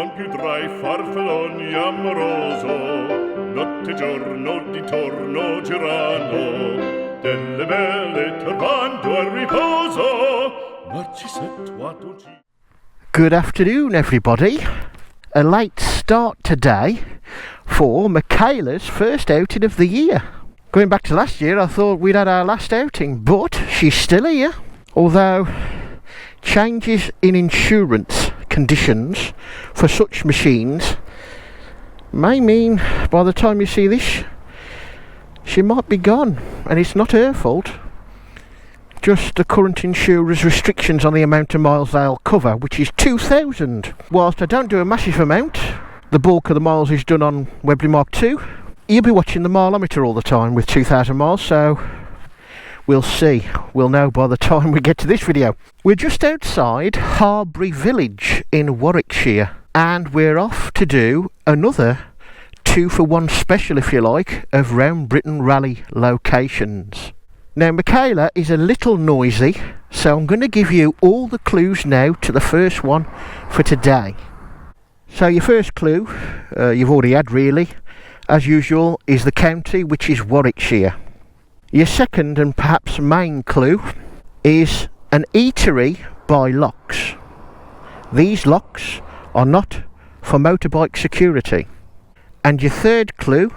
non più tra i farfalloni amoroso, notte e giorno di torno girano, delle belle turbando al riposo, Narcisetto ad uccidere. Good afternoon, everybody. A late start today for Micharla's first outing of the year. Going back to last year, I thought we'd had our last outing, but she's still here. Although changes in insurance conditions for such machines may mean by the time you see this, she might be gone, and it's not her fault. Just the current insurer's restrictions on the amount of miles they'll cover, which is 2,000. Whilst I don't do a massive amount, the bulk of the miles is done on Webley Mark II. You'll be watching the mileometer all the time with 2,000 miles, so we'll see. We'll know by the time we get to this video. We're just outside Harbury Village in Warwickshire, and we're off to do another 2-for-1 special, if you like, of Eound Britain Rally locations. Now, Micharla is a little noisy, so I'm going to give you all the clues now to the first one for today. So your first clue, you've already had really, as usual, is the county, which is Warwickshire. Your second and perhaps main clue is an eatery by locks. These locks are not for motorbike security. And your third clue,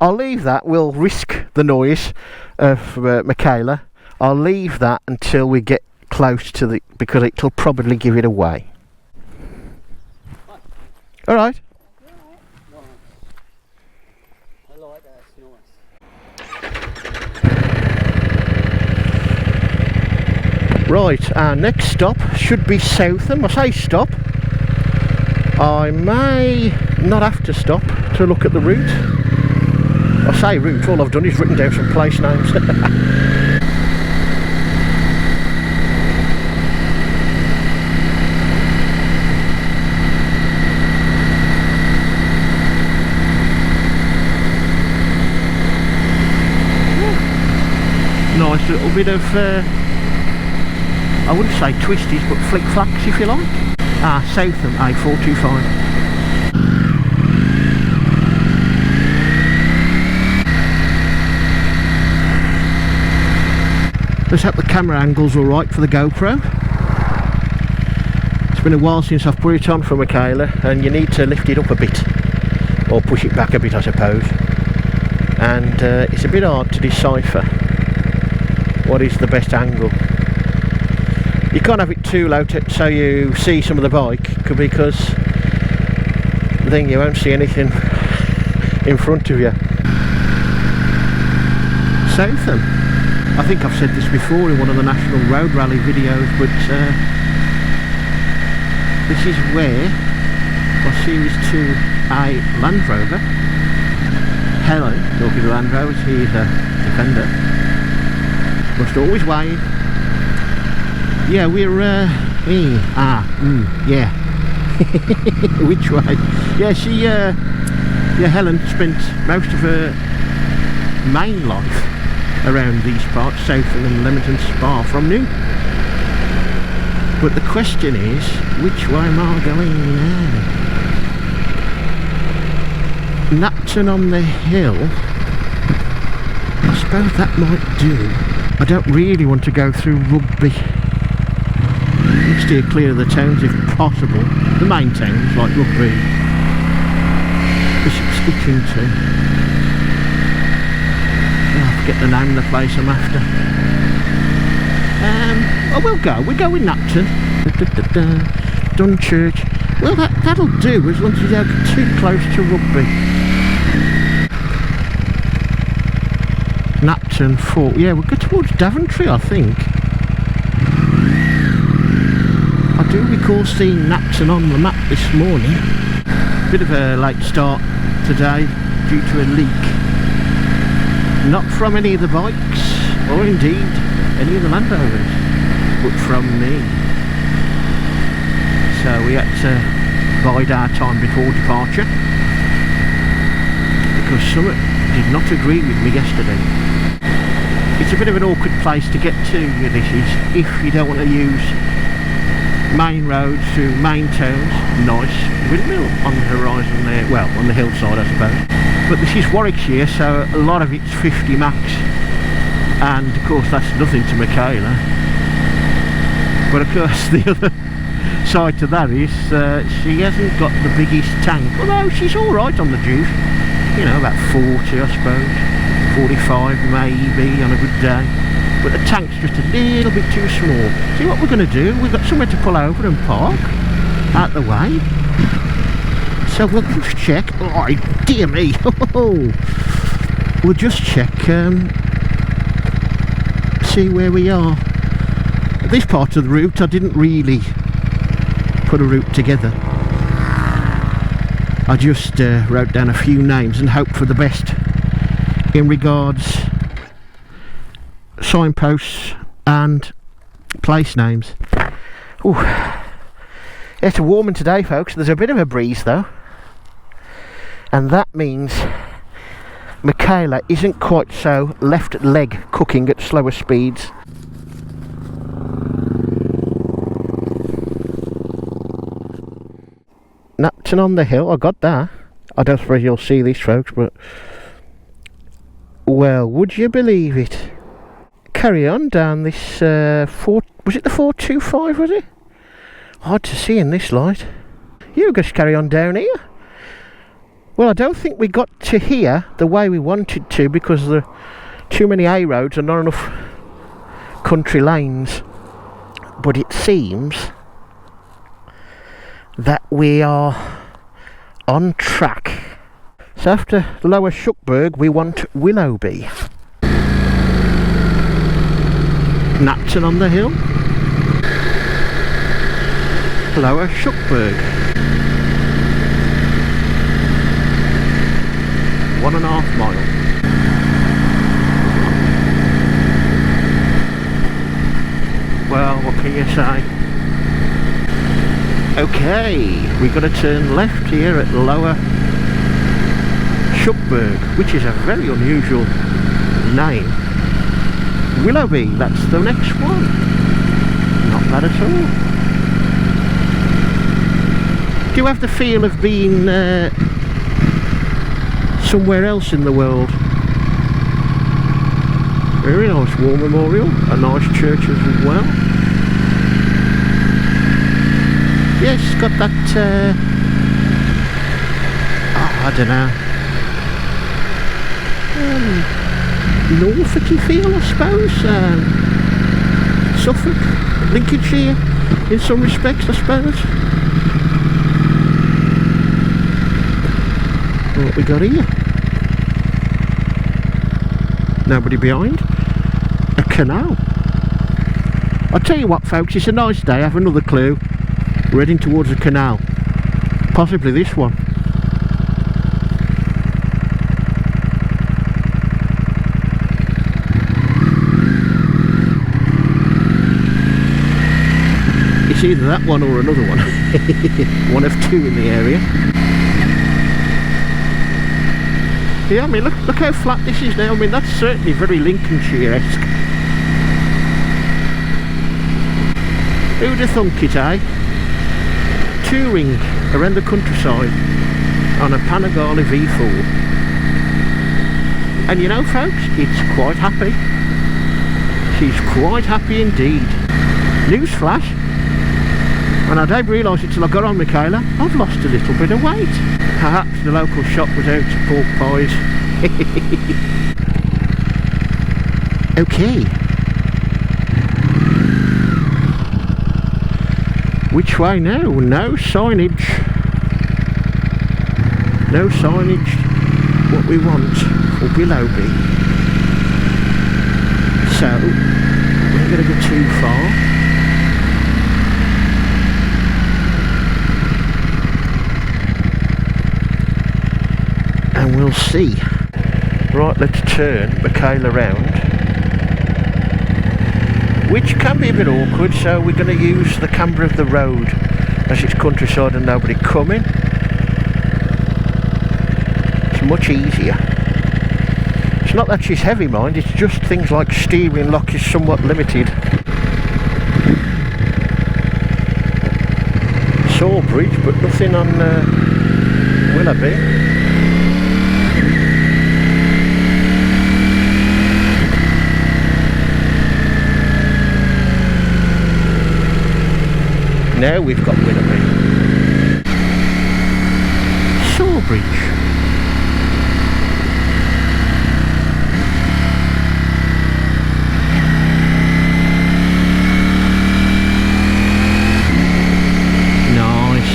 I'll leave that, we'll risk the noise of Micharla. I'll leave that until we get close to the, because it'll probably give it away. Alright. I like that, it's nice. Right, our next stop should be Southam. I say stop, I may not have to stop to look at the route. I say route, all I've done is written down some place names. Nice little bit of, I wouldn't say twisties, but flick-flacks if you like. Southam A425. Let's hope the camera angle's alright for the GoPro. It's been a while since I've put it on for Micharla, and you need to lift it up a bit, or push it back a bit I suppose, and it's a bit hard to decipher what is the best angle. You can't have it too low so you see some of the bike, because then you won't see anything in front of you. Southam. I think I've said this before in one of the National Road Rally videos, but this is where my Series 2A Land Rover, Helen, talking to Land Rovers, he's a Defender, must always wave. Yeah, we're, yeah. Which way? Yeah, she, Helen spent most of her main life around these parts, Southam and Leamington Spa from new. But the question is, which way am I going now? Napton on the hill, I suppose that might do. I don't really want to go through Rugby. Let's steer clear of the towns if possible. The main towns like Rugby, Bishop's Hitchington. I forget the name of the place I'm after. We'll go with Napton. Dunchurch. Well, that'll do as long as you don't get too close to Rugby. Napton Fort. Yeah, we'll go towards Daventry, I think. I do recall seeing Napton on the map this morning. Bit of a late start today due to a leak. Not from any of the bikes, or indeed any of the Land Rovers, but from me. So we had to bide our time before departure, because Summit did not agree with me yesterday. It's a bit of an awkward place to get to, this is, if you don't want to use main roads to main towns. Nice windmill on the horizon there, well, on the hillside I suppose. But this is Warwickshire, so a lot of it's 50 max, and of course that's nothing to Micharla. But of course the other side to that is she hasn't got the biggest tank, although she's alright on the juice, you know, about 40 I suppose, 45 maybe on a good day. But the tank's just a little bit too small. See what we're going to do, we've got somewhere to pull over and park out the way, so we'll just check. Oh dear me. We'll just check, see where we are. This part of the route I didn't really put a route together. I just wrote down a few names and hoped for the best in regards signposts and place names. Ooh. It's warming today, folks. There's a bit of a breeze though, and that means Micharla isn't quite so left leg cooking at slower speeds. Napton on the hill, I got that. I don't suppose you'll see this, folks, but well, would you believe it? Carry on down this was it the 425, was it? Hard to see in this light. You just carry on down here. Well, I don't think we got to here the way we wanted to, because there are too many A roads and not enough country lanes. But it seems that we are on track. So after Lower Shuckburgh we want Willoughby. Napton on the hill, Lower Shuckburgh, 1.5 miles. Well, what can you say? Okay, we've got to turn left here at Lower Shuckburgh, which is a very unusual name. Willoughby, that's the next one. Not bad at all. Do you have the feel of being somewhere else in the world? Very nice war memorial, a nice church as well. Yes, got that, I don't know, Norfolky feel, I suppose. Suffolk, Lincolnshire, in some respects, I suppose. What we got here? Nobody behind. A canal. I'll tell you what, folks, it's a nice day. I have another clue. We're heading towards a canal. Possibly this one. It's either that one or another one. One of two in the area. Yeah, I mean, look how flat this is now. I mean, that's certainly very Lincolnshire-esque. Who'd have thunk it, eh? Touring around the countryside on a Panigale V4. And you know, folks, it's quite happy. She's quite happy indeed. Newsflash. And I don't realise it till I got on Micharla, I've lost a little bit of weight. Perhaps the local shop was out of pork pies. Okay. Which way now? No signage. No signage. What we want for Willoughby. So, we're going to go too far. And we'll see. Right, let's turn Micharla round, which can be a bit awkward, so we're going to use the camber of the road as it's countryside and nobody coming. It's much easier. It's not that she's heavy, mind, it's just things like steering lock is somewhat limited. Sawbridge, but nothing on Willoughby. Now we've got Willoughby. Sawbridge. Nice.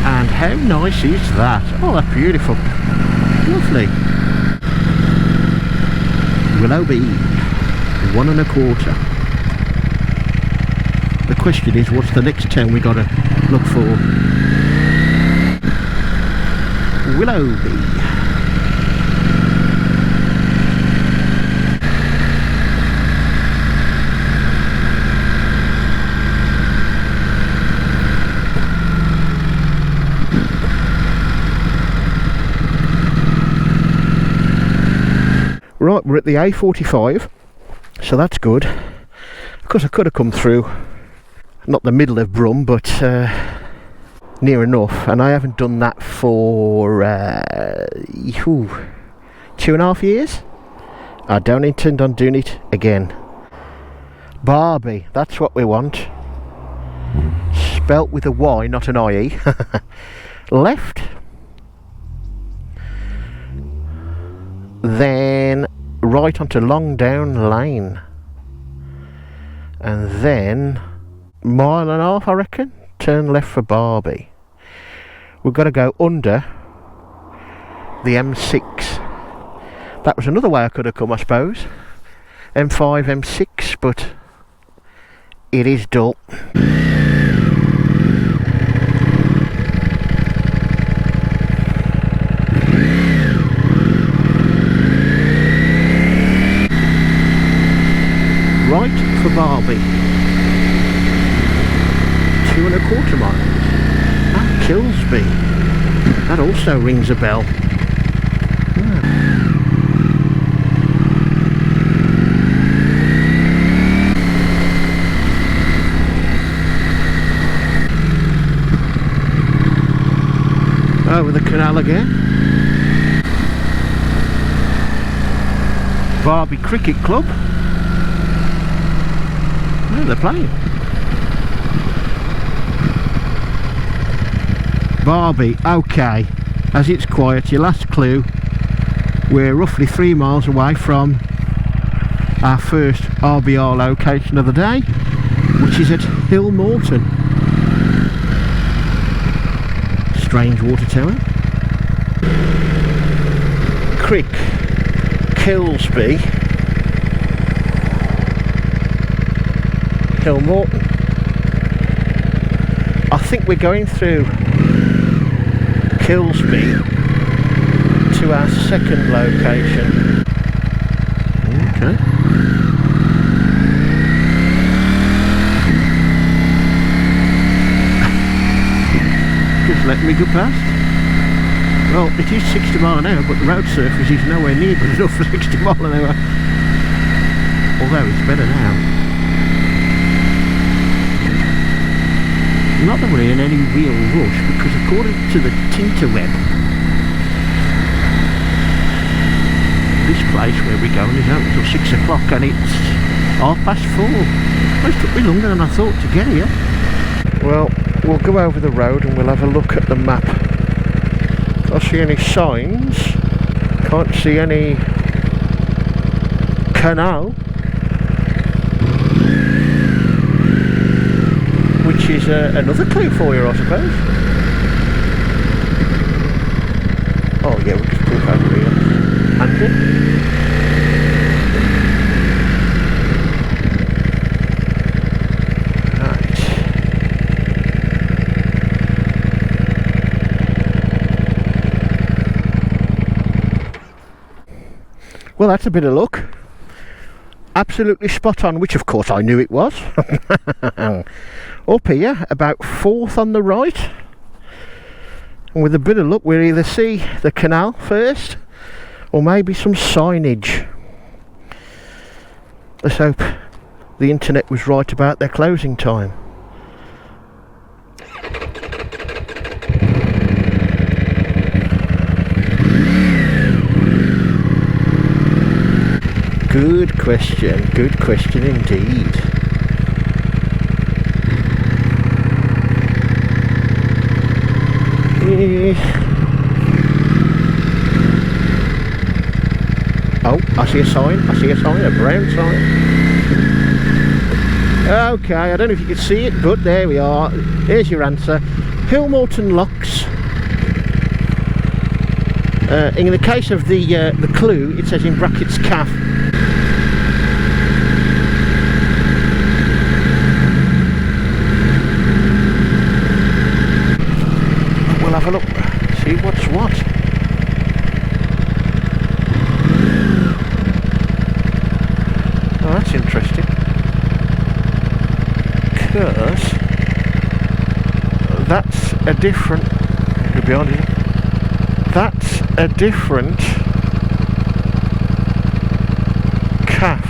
And how nice is that? Oh, that's beautiful. Lovely. Willoughby. 1 1/4. The question is, what's the next town we got to look for? Willoughby. Right, we're at the A45, so that's good. Of course, I could have come through, not the middle of Brum, but near enough, and I haven't done that for 2.5 years. I don't intend on doing it again. Barbie, that's what we want. Spelt with a Y, not an IE. Left. Then right onto Longdown Lane. And then 1.5 miles, I reckon. Turn left for Barbie. We've got to go under the M6. That was another way I could have come, I suppose. M5, M6, but it is dull. Right for Barbie. 2.25 miles. And Kilsby. That also rings a bell. Over the canal again. Barbie Cricket Club. Oh, they're playing. Barbie, okay. As it's quiet, your last clue. We're roughly 3 miles away from our first RBR location of the day, which is at Hill Morton. Strange water tower. Crick, Kilsby, Hill Morton. I think we're going through Kilsby to our second location. Okay. Just let me go past. Well, it is 60 miles an hour, but the road surface is nowhere near good enough for 60 miles an hour. Although it's better now. Not that we're in any real rush, because according to the Tinterweb, this place where we're going is open till 6 o'clock and it's 4:30. Well, it took me longer than I thought to get here. Well, we'll go over the road and we'll have a look at the map. Can't see any signs, can't see any canal, which is another clue for you, I suppose. Oh yeah, we'll just pull over here. Handle. Right. Well, that's a bit of luck. Absolutely spot on, which of course I knew it was. Up here, about 4th on the right, and with a bit of luck we'll either see the canal first or maybe some signage. Let's hope the internet was right about their closing time. Good question indeed. Oh, I see a sign, a brown sign. Okay, I don't know if you can see it, but there we are. Here's your answer. Hillmorton Locks. In the case of the clue, it says in brackets calf. We'll have a look, see what's what. Oh, that's interesting. Because that's a different. To be honest, that's a different calf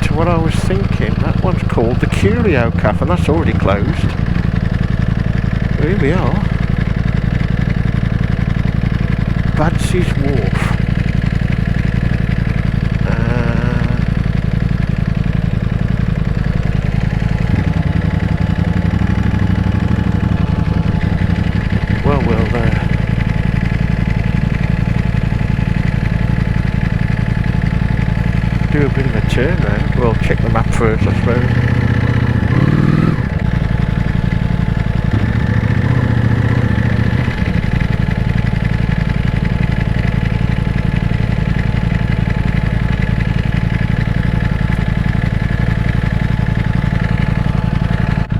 to what I was thinking. That one's called the Curio calf, and that's already closed. Here we are. Badsy's Wharf. Do a bit of a turn now. We'll check the map first, I suppose.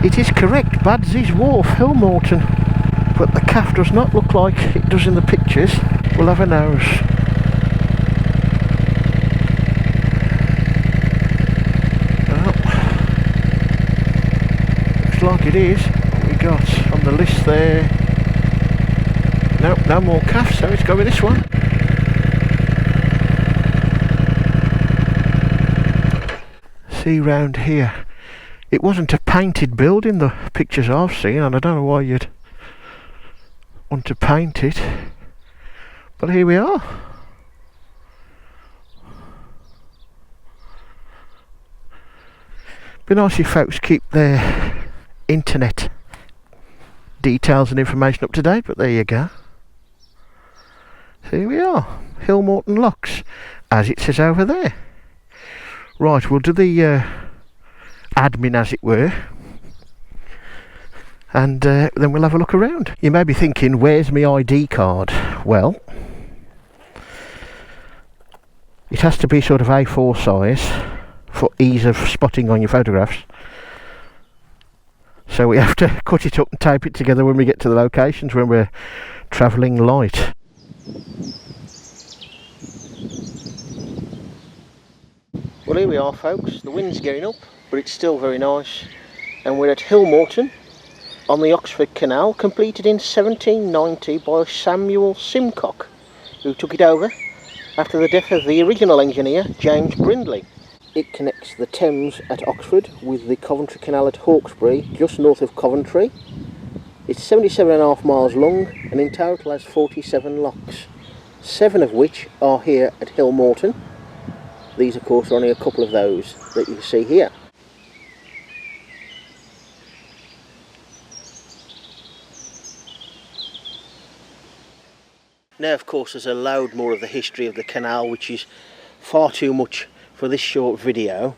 It is correct, Badsy's Wharf, Hillmorton, but the calf does not look like it does in the pictures. We'll have a nose. Like it is. What we got on the list there? Nope, no more calf, so let's go with this one. See round here, it wasn't a painted building, the pictures I've seen, and I don't know why you'd want to paint it, but here we are. Be nice if folks keep their internet details and information up to date, but there you go. So here we are, Hillmorton Locks, as it says over there. Right, we'll do the admin, as it were, and then we'll have a look around. You may be thinking, where's my ID card? Well, it has to be sort of A4 size for ease of spotting on your photographs. So we have to cut it up and tape it together when we get to the locations when we're travelling light. Well, here we are, folks. The wind's getting up, but it's still very nice. And we're at Hillmorton on the Oxford Canal, completed in 1790 by Samuel Simcock, who took it over after the death of the original engineer, James Brindley. It connects the Thames at Oxford with the Coventry Canal at Hawkesbury, just north of Coventry. It's 77.5 miles long and in total has 47 locks, 7 of which are here at Hillmorton. These, of course, are only a couple of those that you can see here. Now, of course, there's a load more of the history of the canal, which is far too much for this short video,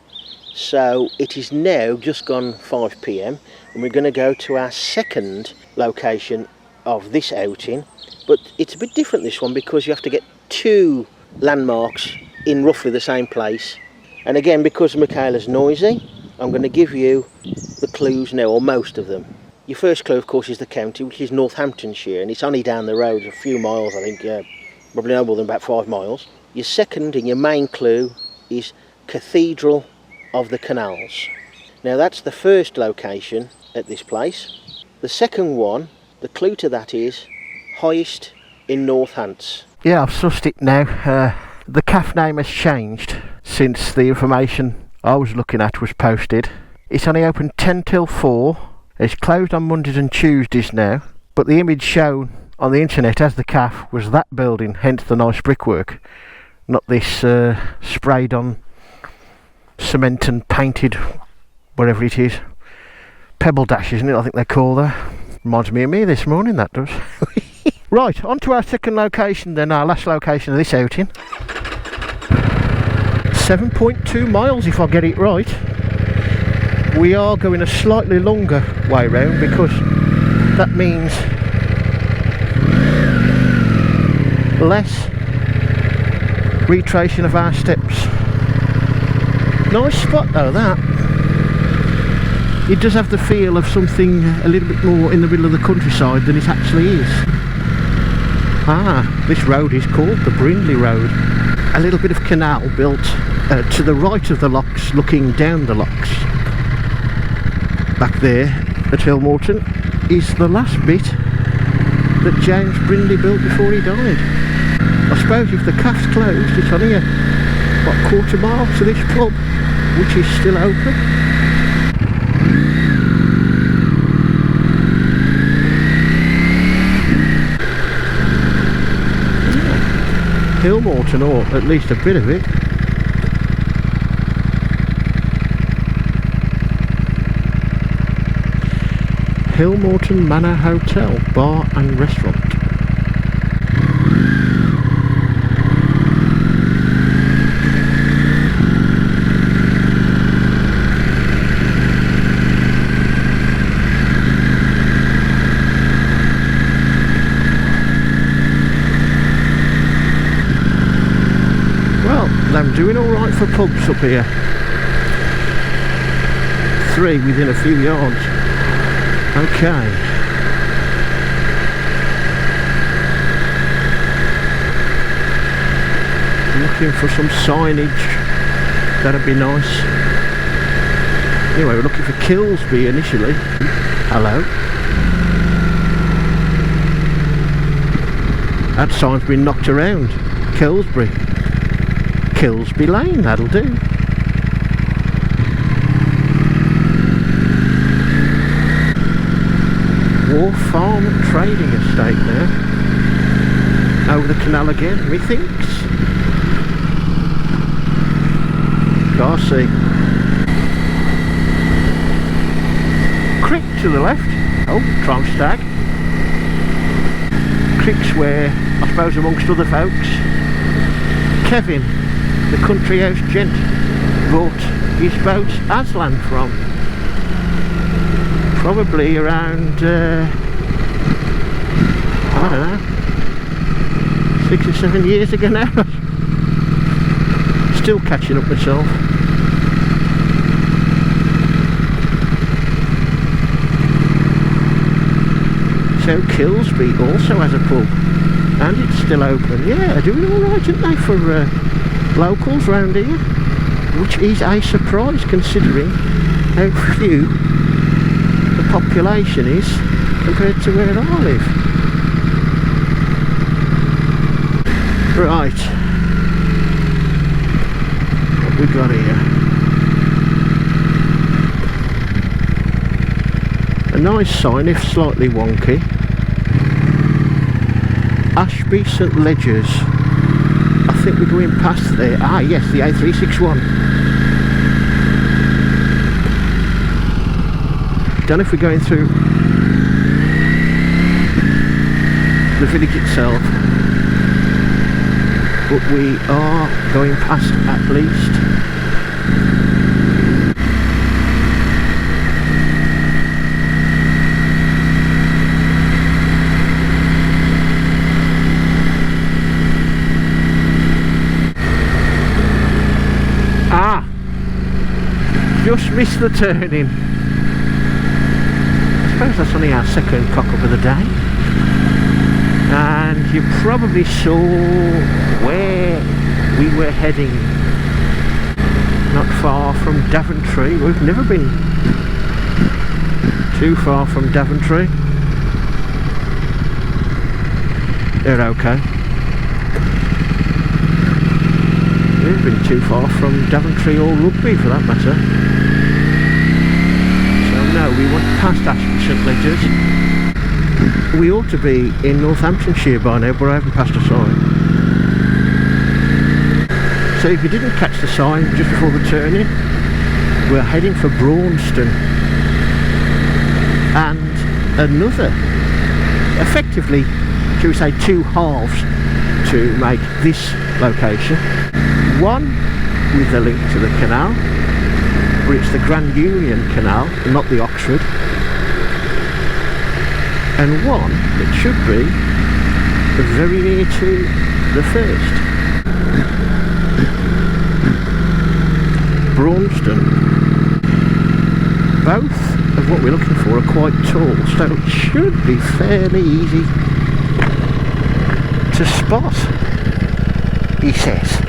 so it is now just gone 5 p.m. and we're going to go to our second location of this outing, but it's a bit different, this one, because you have to get 2 landmarks in roughly the same place. And again, because Micharla's noisy, I'm going to give you the clues now, or most of them. Your first clue, of course, is the county, which is Northamptonshire, and it's only down the road a few miles, I think, probably no more than about 5 miles. Your second and your main clue is Cathedral of the Canals. Now, that's the first location at this place. The second one, the clue to that is highest in Northants. Yeah, I've sussed it now. The calf name has changed since the information I was looking at was posted. It's only open 10 till 4. It's closed on Mondays and Tuesdays now, but the image shown on the internet as the calf was that building, hence the nice brickwork. not this sprayed on cement and painted, whatever it is. Pebble dash, isn't it? I think they call that. Reminds me of me this morning, that does. Right, on to our second location then, our last location of this outing. 7.2 miles if I get it right. We are going a slightly longer way round because that means less retracing of our steps. Nice spot though, that. It does have the feel of something a little bit more in the middle of the countryside than it actually is. Ah, this road is called the Brindley Road. A little bit of canal built to the right of the locks, looking down the locks. Back there at Hillmorton is the last bit that James Brindley built before he died. I suppose if the cafe's closed, it's only a quarter mile to this pub, which is still open. Hillmorton, or at least a bit of it. Hillmorton Manor Hotel, Bar and Restaurant. I'm doing alright for pubs up here. 3 within a few yards. Okay. Looking for some signage. That'd be nice. Anyway, we're looking for Kilsby initially. Hello. That sign's been knocked around. Kilsby. Kilsby Lane, that'll do. Wharf Farm and Trading Estate there. Over the canal again, methinks. Can't see. Crick to the left. Oh, Tramstag. Crick's where, I suppose amongst other folks, Kevin, the country house gent, bought his boat Aslan from. Probably around, I don't know, 6 or 7 years ago now. Still catching up myself. So Kilsby also has a pub, and it's still open. Yeah, doing alright, aren't they, for locals round here, which is a surprise considering how few the population is compared to where I live. Right, what we got here? A nice sign, if slightly wonky. Ashby St Ledgers. I think we're going past there. Ah yes, the A361. Don't know if we're going through the village itself, but we are going past at least. Just missed the turning. I suppose that's only our second cock-up of the day. And you probably saw where we were heading. Not far from Daventry. We've never been too far from Daventry. They're okay. We've been too far from Daventry or Rugby for that matter. No, we went past Ashby St Ledgers. We ought to be in Northamptonshire by now, but I haven't passed a sign. So if you didn't catch the sign just before the turning, we're heading for Braunston. And another, effectively, shall we say, two halves to make this location. One with a link to the canal, but it's the Grand Union Canal, not the Oxford. And one that should be very near to the first. Braunston. Both of what we're looking for are quite tall, so it should be fairly easy to spot, he says.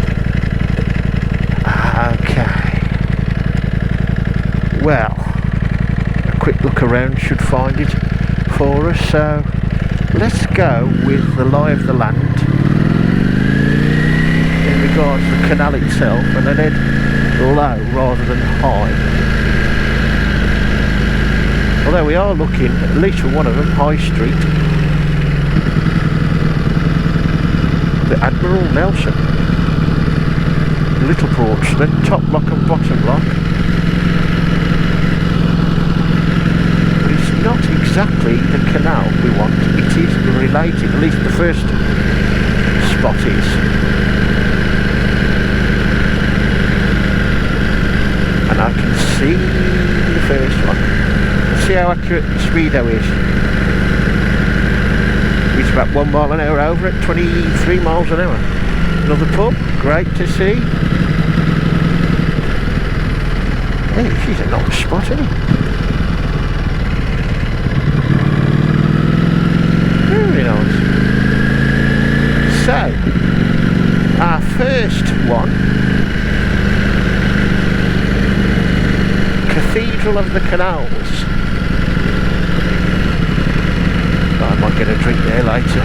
Okay. Well, a quick look around should find it for us, so let's go with the lie of the land in regards to the canal itself, and then head low rather than high. Although we are looking, at least for one of them, High Street, the Admiral Nelson, Little Portsmouth, top block and bottom block. But it's not exactly the canal we want. It is related, at least the first spot is. And I can see the first one. Let's see how accurate the speedo is. It's about 1 mile an hour over at 23 miles an hour. Another pub, great to see. Hey, she's a nice spot, isn't it? Very nice. So, our first one, Cathedral of the Canals. I might get a drink there later.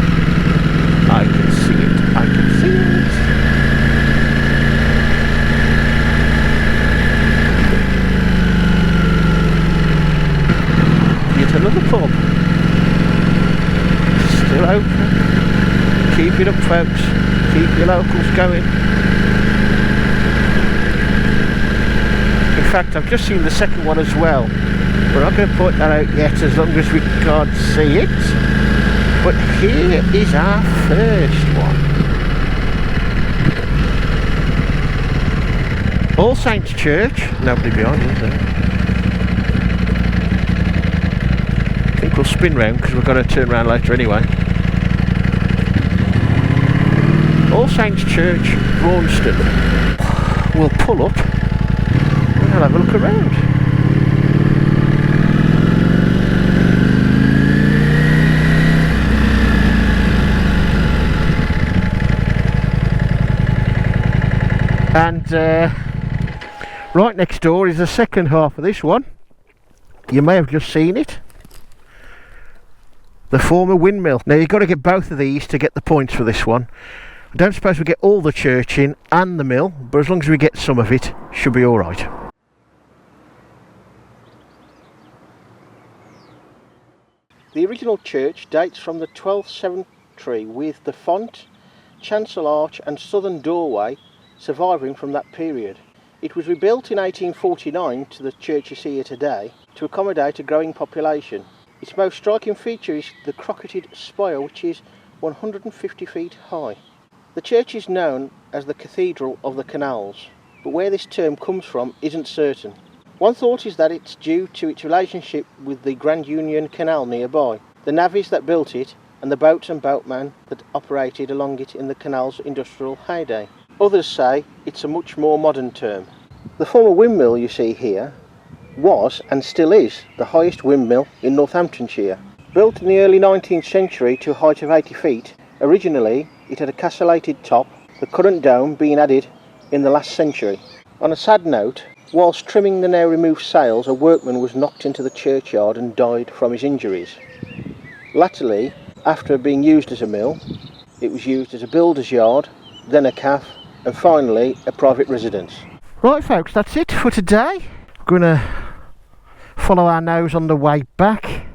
I can see it, I can see it. Yet another pub. Still open. Keep it up, folks. Keep your locals going. In fact, I've just seen the second one as well. We're not going to point that out yet as long as we can't see it. But here is our first one. All Saints Church. Nobody behind us there. I think we'll spin round because we've got to turn round later anyway. All Saints Church, Braunston. We'll pull up and we'll have a look around. And right next door is the second half of this one. You may have just seen it. The former windmill. Now you've got to get both of these to get the points for this one. I don't suppose we get all the church in and the mill, but as long as we get some of it, should be alright. The original church dates from the 12th century, with the font, chancel arch and southern doorway surviving from that period. It was rebuilt in 1849 to the church you see here today to accommodate a growing population. Its most striking feature is the crocketed spire, which is 150 feet high. The church is known as the Cathedral of the Canals, but where this term comes from isn't certain. One thought is that it's due to its relationship with the Grand Union Canal nearby, the navvies that built it and the boats and boatmen that operated along it in the canal's industrial heyday. Others say it's a much more modern term. The former windmill you see here was and still is the highest windmill in Northamptonshire. Built in the early 19th century to a height of 80 feet, originally it had a castellated top, the current dome being added in the last century. On a sad note, whilst trimming the now removed sails, a workman was knocked into the churchyard and died from his injuries. Latterly, after being used as a mill, it was used as a builder's yard, then a cafe, and finally a private residence. Right folks, that's it for today. We're going to follow our nose on the way back.